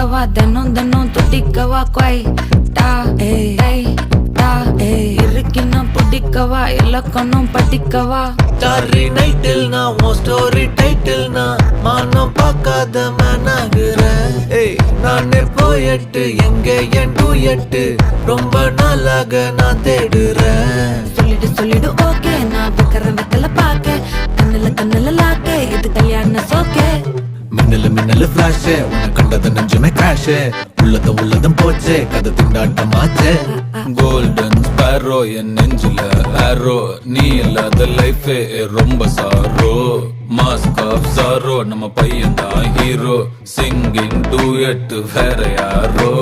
தொட்டுக்கவா தினம் தினம் தொட்டிக்கவா கொய் டா ஏய் டா இருக்கின்னா பிடிக்கவா இலக்கணம் படிக்கவா ஸ்டாரி நைட்டில் நான் உன் ஸ்டோரி டைட்டில் நான் மானம் பார்க்காத மேனாகிறேன். நானே போயட்டு எங்க என் டூயட்டு ரொம்ப நாளாக நான் தேடுறேன். சொல்லிடு ஓகே நான் வைக்கிற வெத்தல பாக்க கண்ணுல லாக்கே இது கல்யாண சோக்கே மின்னலு ஃபிளாஷ் உன்னை கண்டது நெஞ்சுமே கிராஷ் உள்ளதும் போச்சே கதை திண்டாட்டமாச்சே. கோல்டன் ஸ்பேரோ என் நெஞ்சில ஆரோ நீ இல்லாத லைஃபே ரொம்ப சாரோ. மாஸ்க் ஆஃப் சாரோ நம்ம பையன் தான் ஹீரோ சிங்கிங் டூயட் வேற யாரோ.